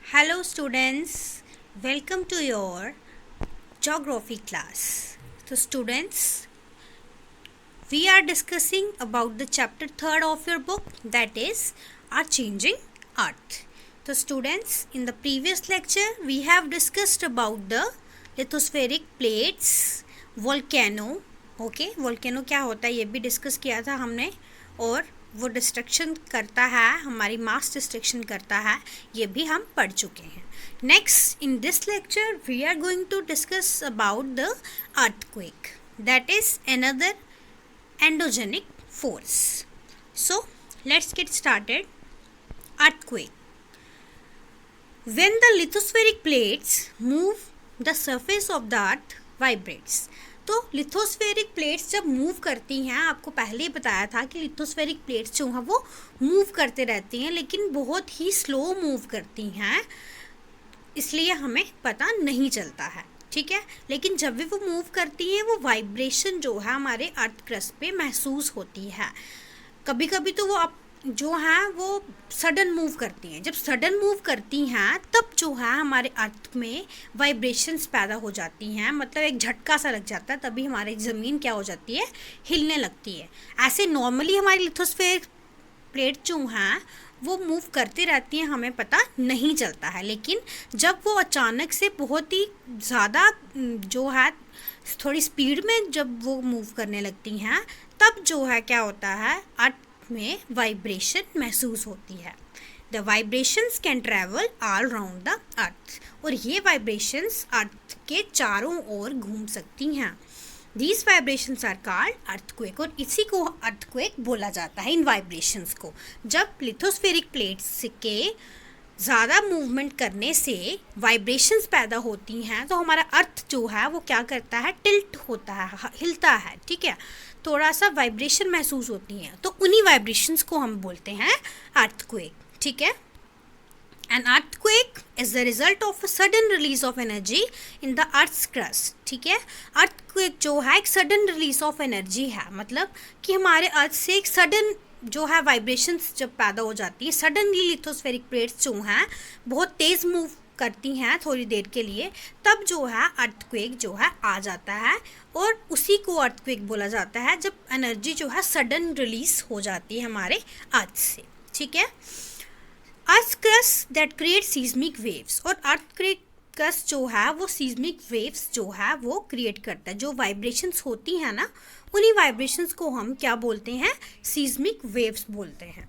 Hello students, welcome to your geography class. So students, we are discussing about the chapter 3rd of your book, that is Our Changing Earth. So students, in the previous lecture we have discussed about the lithospheric plates, volcano. volcano क्या होता है ये भी discuss किया था हमने, और वो डिस्ट्रक्शन करता है, हमारी मास डिस्ट्रक्शन करता है, ये भी हम पढ़ चुके हैं. Next in this lecture we are going to discuss about the earthquake, that is another endogenic force. So let's get started. Earthquake. When the lithospheric plates move, the surface of the earth vibrates. तो lithospheric plates जब move करती हैं, आपको पहले ही बताया था कि lithospheric plates जो हैं वो मूव करते रहती हैं, लेकिन बहुत ही स्लो मूव करती हैं, इसलिए हमें पता नहीं चलता है. ठीक है, लेकिन जब भी वो मूव करती हैं वो वाइब्रेशन जो है हमारे अर्थ क्रस्ट पे महसूस होती है. कभी कभी तो वो जो है वो सडन मूव करती हैं. जब सडन मूव करती हैं तब जो है हमारे अर्थ में वाइब्रेशंस पैदा हो जाती हैं, मतलब एक झटका सा लग जाता है, तभी हमारी ज़मीन क्या हो जाती है, हिलने लगती है. ऐसे नॉर्मली हमारी लिथोस्फेरिक प्लेट जो हैं वो मूव करती रहती हैं, हमें पता नहीं चलता है. लेकिन जब वो अचानक से बहुत ही ज़्यादा जो है थोड़ी स्पीड में जब वो मूव करने लगती हैं, तब जो है क्या होता है, अर्थ में वाइब्रेशन महसूस होती है. The vibrations can travel all round the earth, और ये वाइब्रेशंस अर्थ के चारों ओर घूम सकती हैं. These vibrations are called earthquake, और इसी को earthquake बोला जाता है, इन वाइब्रेशंस को. जब लिथोस्फेरिक प्लेट्स के ज़्यादा मूवमेंट करने से वाइब्रेशंस पैदा होती हैं, तो हमारा अर्थ जो है वो क्या करता है, टिल्ट होता है, हिलता है. ठीक है, थोड़ा सा वाइब्रेशन महसूस होती हैं, तो उन्हीं वाइब्रेशंस को हम बोलते हैं earthquake. ठीक है. An earthquake is the result of a sudden release of energy in the earth's crust. ठीक है, earthquake जो है एक sudden release of energy है, मतलब कि हमारे अर्थ से एक sudden जो है वाइब्रेशंस जब पैदा हो जाती है, सडनली लिथोस्फेरिक प्लेट्स जो हैं बहुत तेज़ मूव करती हैं थोड़ी देर के लिए, तब जो है अर्थक्वेक जो है आ जाता है, और उसी को अर्थक्वेक बोला जाता है जब एनर्जी जो है सडन रिलीज हो जाती है हमारे अर्थ से. ठीक है. Earth crust that create seismic waves, और अर्थ क्रस्ट जो है वो सीस्मिक वेव्स जो है वो क्रिएट करता है. जो वाइब्रेशंस होती हैं ना, उन्हीं वाइब्रेशंस को हम क्या बोलते हैं, सीस्मिक वेव्स बोलते हैं.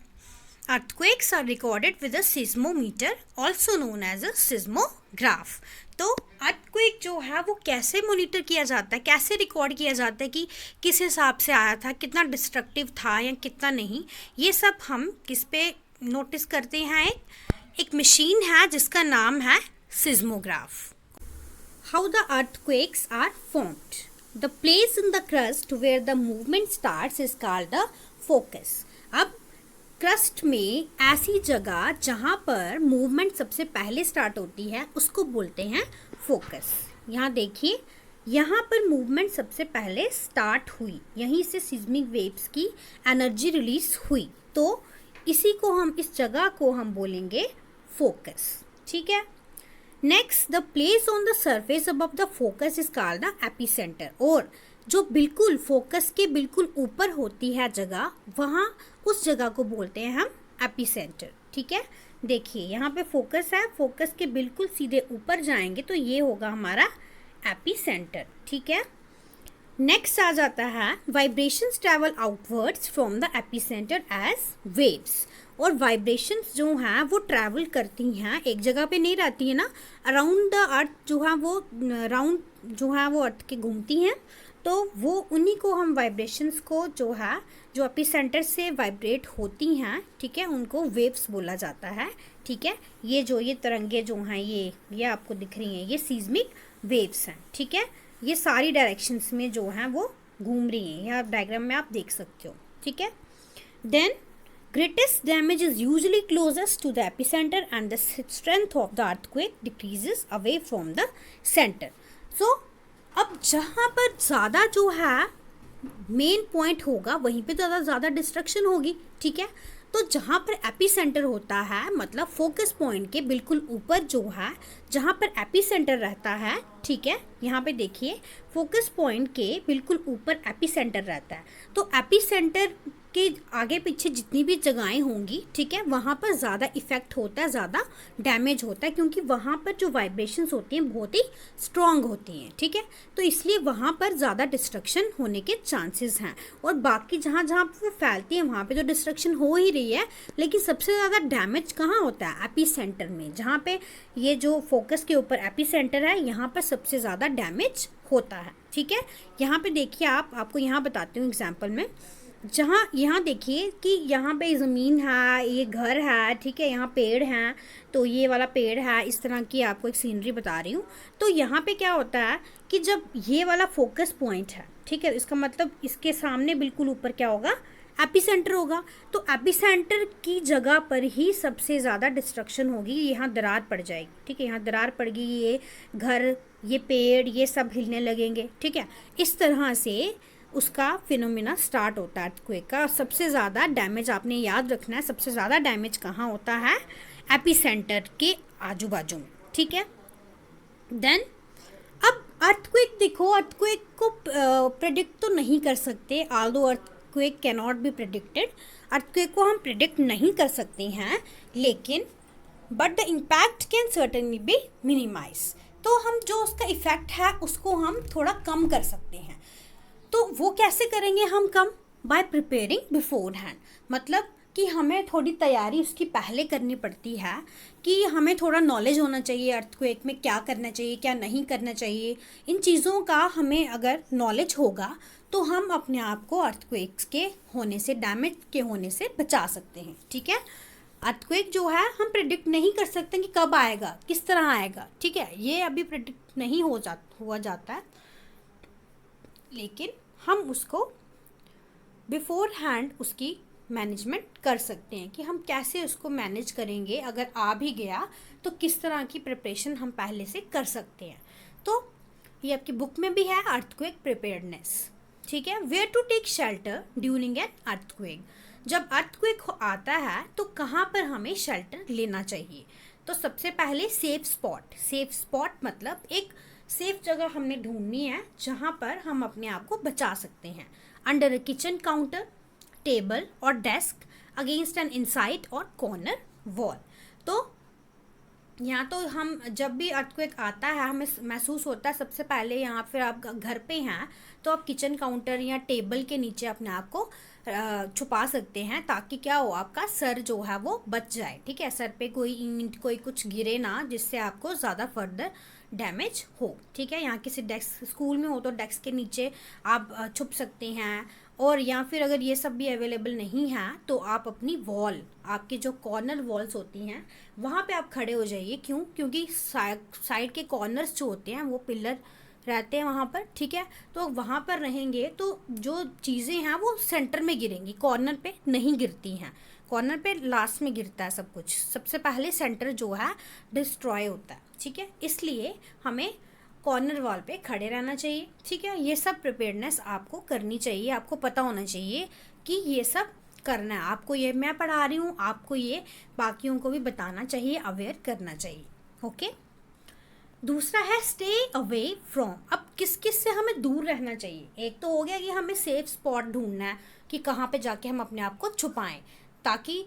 Earthquakes are recorded with a seismometer, also known as a seismograph. तो अर्थक्वेक जो है वो कैसे मॉनिटर किया जाता है, कैसे रिकॉर्ड किया जाता है कि किस हिसाब से आया था, कितना डिस्ट्रक्टिव था या कितना नहीं, ये सब हम किस पे नोटिस करते हैं. एक मशीन है जिसका नाम है seismograph. How the earthquakes are formed. The place in the crust where the movement starts is called the focus. अब क्रस्ट में ऐसी जगह जहाँ पर मूवमेंट सबसे पहले स्टार्ट होती है उसको बोलते हैं फोकस. यहाँ देखिए, यहाँ पर मूवमेंट सबसे पहले स्टार्ट हुई, यहीं से सिस्मिक वेव्स की एनर्जी रिलीज हुई, तो इसी को हम, इस जगह को हम बोलेंगे फोकस. ठीक है. Next, the place on the surface above the focus is called the epicentre, और जो बिल्कुल फोकस के बिल्कुल ऊपर होती है जगह, वहाँ उस जगह को बोलते हैं हम एपिसेंटर. ठीक है. देखिए यहाँ पे फोकस है, फोकस के बिल्कुल सीधे ऊपर जाएंगे तो ये होगा हमारा एपिसेंटर. ठीक है. नेक्स्ट आ जाता है vibrations travel outwards from the epicentre as waves, और वाइब्रेशंस जो हैं वो ट्रैवल करती हैं, एक जगह पे नहीं रहती है ना, अराउंड द अर्थ जो है वो राउंड जो है वो अर्थ के घूमती हैं, तो वो उन्हीं को हम वाइब्रेशंस को जो है जो एपिसेंटर से वाइब्रेट होती हैं, ठीक है, उनको वेव्स बोला जाता है. ठीक है. ये तरंगे जो हैं ये आपको दिख रही हैं, ये सीस्मिक वेव्स हैं. ठीक है. ये सारी डायरेक्शंस में जो हैं वो घूम रही हैं, यह डायग्राम में आप देख सकते हो. ठीक है. Then greatest damage is usually closest to the epicenter and the strength of the earthquake decreases away from the center. So अब जहाँ पर ज़्यादा जो है मेन पॉइंट होगा वहीं पे ज़्यादा डिस्ट्रक्शन होगी. ठीक है. तो जहाँ पर एपी सेंटर होता है मतलब फोकस पॉइंट के बिल्कुल ऊपर जो है, जहाँ पर एपी सेंटर रहता है, ठीक है, यहाँ पे देखिए फोकस पॉइंट के बिल्कुल ऊपर एपी सेंटर रहता है। तो एपी सेंटर के आगे पीछे जितनी भी जगहें होंगी, ठीक है, वहाँ पर ज़्यादा इफेक्ट होता है, ज़्यादा डैमेज होता है, क्योंकि वहाँ पर जो वाइब्रेशंस होती हैं बहुत ही स्ट्रॉन्ग होती हैं, ठीक है। तो इसलिए वहाँ पर ज़्यादा डिस्ट्रक्शन होने के चांसेस हैं। और बाकी जहाँ जहाँ वो फैलती हैं वहाँ पे तो डिस्ट्रक्शन हो ही रही है, लेकिन सबसे ज़्यादा डैमेज कहाँ होता है? एपी सेंटर में, जहाँ पे ये जो फोकस के ऊपर एपी सेंटर है, यहाँ पर सबसे ज़्यादा डैमेज होता है, ठीक है। यहाँ पे देखिए आपको यहाँ बताती हूँ एग्जाम्पल में, जहाँ यहाँ देखिए कि यहाँ पे ज़मीन है, ये घर है, ठीक है, यहाँ पेड़ हैं, तो ये वाला पेड़ है, इस तरह की आपको एक सीनरी बता रही हूँ। तो यहाँ पे क्या होता है कि जब ये वाला फोकस पॉइंट है, ठीक है, इसका मतलब इसके सामने बिल्कुल ऊपर क्या होगा? एपी सेंटर होगा। तो एपी सेंटर की जगह पर ही सबसे ज़्यादा डिस्ट्रक्शन होगी, यहाँ दरार पड़ जाएगी, ठीक है, यहाँ दरार पड़ गई, ये घर, ये पेड़, ये सब हिलने लगेंगे, ठीक है। इस तरह से उसका फिनोमिना स्टार्ट होता है अर्थक्वेक का। सबसे ज़्यादा डैमेज आपने याद रखना है, सबसे ज़्यादा डैमेज कहाँ होता है? एपी सेंटर के आजू बाजू में, ठीक है। देन अब अर्थक्वेक देखो, अर्थक्वेक को प्रेडिक्ट तो नहीं कर सकते, although earthquake can not be predicted, earthquake को हम प्रेडिक्ट नहीं कर सकते हैं, लेकिन but the impact can certainly be minimise. तो हम जो उसका इफेक्ट है उसको हम थोड़ा कम कर सकते हैं। तो वो कैसे करेंगे हम कम? बाय प्रिपेयरिंग बिफोर हैंड, मतलब कि हमें थोड़ी तैयारी उसकी पहले करनी पड़ती है, कि हमें थोड़ा नॉलेज होना चाहिए अर्थक्वेक में क्या करना चाहिए, क्या नहीं करना चाहिए। इन चीज़ों का हमें अगर नॉलेज होगा तो हम अपने आप को अर्थक्वेक्स के होने से, डैमेज के होने से बचा सकते हैं, ठीक है। अर्थक्वेक जो है हम प्रेडिक्ट नहीं कर सकते कि कब आएगा, किस तरह आएगा, ठीक है, ये अभी प्रेडिक्ट नहीं हुआ जाता है, लेकिन हम उसको बिफोर हैंड उसकी मैनेजमेंट कर सकते हैं कि हम कैसे उसको मैनेज करेंगे। अगर आ भी गया तो किस तरह की प्रिपरेशन हम पहले से कर सकते हैं। तो ये आपकी बुक में भी है, अर्थक्वेक प्रिपेयर्डनेस, ठीक है। Where to take shelter during an earthquake, जब अर्थक्वेक आता है तो कहाँ पर हमें शेल्टर लेना चाहिए? तो सबसे पहले सेफ स्पॉट, सेफ स्पॉट मतलब एक सेफ जगह हमने ढूंढनी है जहाँ पर हम अपने आप को बचा सकते हैं। Under a kitchen counter, table और डेस्क, अगेंस्ट एन इनसाइड और कॉर्नर वॉल। तो यहाँ तो हम जब भी अर्थक्वेक आता है हमें महसूस होता है सबसे पहले, यहाँ फिर आप घर पे हैं तो आप किचन काउंटर या टेबल के नीचे अपने आप को छुपा सकते हैं, ताकि क्या हो, आपका सर जो है वो बच जाए, ठीक है, सर पे कोई ईंट कोई कुछ गिरे ना, जिससे आपको ज़्यादा फर्दर डैमेज हो, ठीक है। यहाँ किसी डेस्क, स्कूल में हो तो डेस्क के नीचे आप छुप सकते हैं, और या फिर अगर ये सब भी अवेलेबल नहीं है तो आप अपनी वॉल, आपके जो कॉर्नर वॉल्स होती हैं वहाँ पे आप खड़े हो जाइए। क्यों? क्योंकि साइड के कॉर्नर्स जो होते हैं वो पिलर रहते हैं वहाँ पर, ठीक है। तो वहाँ पर रहेंगे तो जो चीज़ें हैं वो सेंटर में गिरेंगी, कॉर्नर पे नहीं गिरती हैं, कॉर्नर पे लास्ट में गिरता है सब कुछ, सबसे पहले सेंटर जो है डिस्ट्रॉय होता है, ठीक है। इसलिए हमें कॉर्नर वॉल पे खड़े रहना चाहिए, ठीक है। ये सब प्रिपेयर्डनेस आपको करनी चाहिए, आपको पता होना चाहिए कि ये सब करना है आपको। ये मैं पढ़ा रही हूँ, आपको ये बाकियों को भी बताना चाहिए, अवेयर करना चाहिए, ओके। दूसरा है स्टे अवे फ्रॉम। अब किस किस से हमें दूर रहना चाहिए? एक तो हो गया कि हमें सेफ स्पॉट ढूंढना है कि कहाँ पे जाके हम अपने आप को छुपाएं ताकि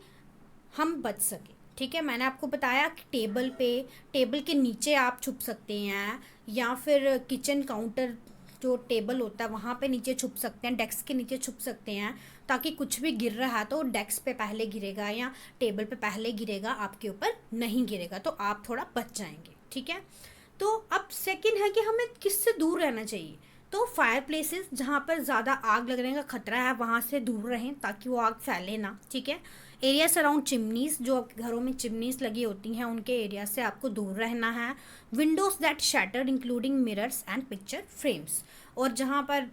हम बच सकें, ठीक है। मैंने आपको बताया कि टेबल पे, टेबल के नीचे आप छुप सकते हैं, या फिर किचन काउंटर जो टेबल होता है वहाँ पे नीचे छुप सकते हैं, डेस्क के नीचे छुप सकते हैं, ताकि कुछ भी गिर रहा है तो डेस्क पे पहले गिरेगा या टेबल पे पहले गिरेगा, आपके ऊपर नहीं गिरेगा, तो आप थोड़ा बच जाएंगे, ठीक है। तो अब सेकंड है कि हमें किससे दूर रहना चाहिए? तो फायर प्लेसेस, जहाँ पर ज़्यादा आग लगने का खतरा है वहाँ से दूर रहें ताकि वो आग फैले ना, ठीक है। एरियाज अराउंड चिमनीज, जो आपके घरों में चिमनीज लगी होती हैं उनके एरिया से आपको दूर रहना है। Windows that shattered including mirrors and picture frames, और जहाँ पर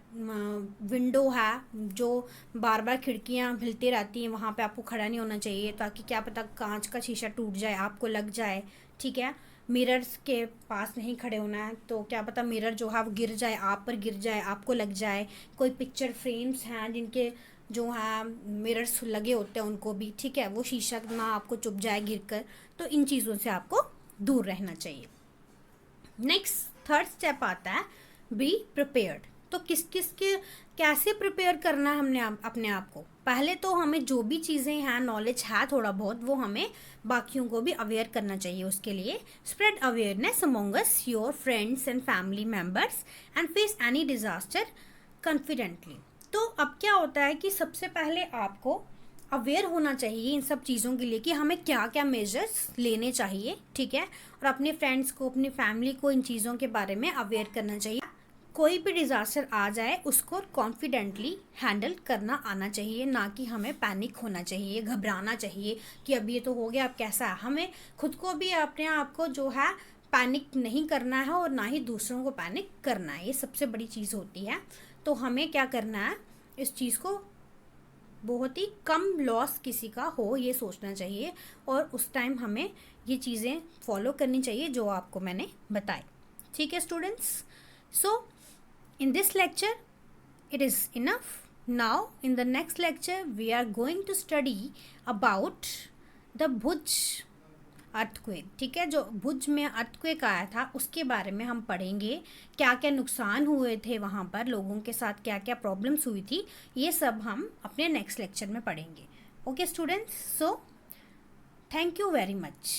विंडो है जो बार बार खिड़कियाँ हिलती रहती हैं वहाँ पे आपको खड़ा नहीं होना चाहिए, ताकि क्या पता कांच का शीशा टूट जाए, आपको लग जाए, ठीक है। मिरर्स के पास नहीं खड़े होना है, तो क्या पता मिरर जो है वो गिर जाए, आप पर गिर जाए, आपको लग जाए। कोई पिक्चर फ्रेम्स हैं जिनके जो है मिरर्स लगे होते हैं उनको भी, ठीक है, वो शीशा ना आपको चुभ जाए गिर कर, तो इन चीज़ों से आपको दूर रहना चाहिए। नेक्स्ट थर्ड स्टेप आता है बी प्रिपेयर्ड। तो किस किस के कैसे प्रिपेयर करना है हमने अपने आप को। पहले तो हमें जो भी चीज़ें हैं, नॉलेज है थोड़ा बहुत, वो हमें बाकियों को भी अवेयर करना चाहिए। उसके लिए spread awareness among us your friends and family members and face any disaster confidently. तो अब क्या होता है कि सबसे पहले आपको अवेयर होना चाहिए इन सब चीज़ों के लिए कि हमें क्या क्या मेजर्स लेने चाहिए, ठीक है, और अपने फ्रेंड्स को, अपनी फैमिली को इन चीज़ों के बारे में अवेयर करना चाहिए। कोई भी डिज़ास्टर आ जाए उसको कॉन्फिडेंटली हैंडल करना आना चाहिए, ना कि हमें पैनिक होना चाहिए, घबराना चाहिए कि अब ये तो हो गया, अब कैसा है। हमें खुद को भी, अपने आप को जो है पैनिक नहीं करना है और ना ही दूसरों को पैनिक करना है, ये सबसे बड़ी चीज़ होती है। तो हमें क्या करना है, इस चीज़ को बहुत ही कम लॉस किसी का हो ये सोचना चाहिए, और उस टाइम हमें ये चीज़ें फॉलो करनी चाहिए जो आपको मैंने बताई। ठीक है students, so in this lecture it is enough. Now in the next lecture we are going to study about the Bhuj earthquake. ठीक है, जो भुज में अर्थक्वेक आया था उसके बारे में हम पढ़ेंगे, क्या क्या नुकसान हुए थे वहाँ पर, लोगों के साथ क्या क्या प्रॉब्लम्स हुई थी, ये सब हम अपने नेक्स्ट लेक्चर में पढ़ेंगे। Okay students, so thank you very much.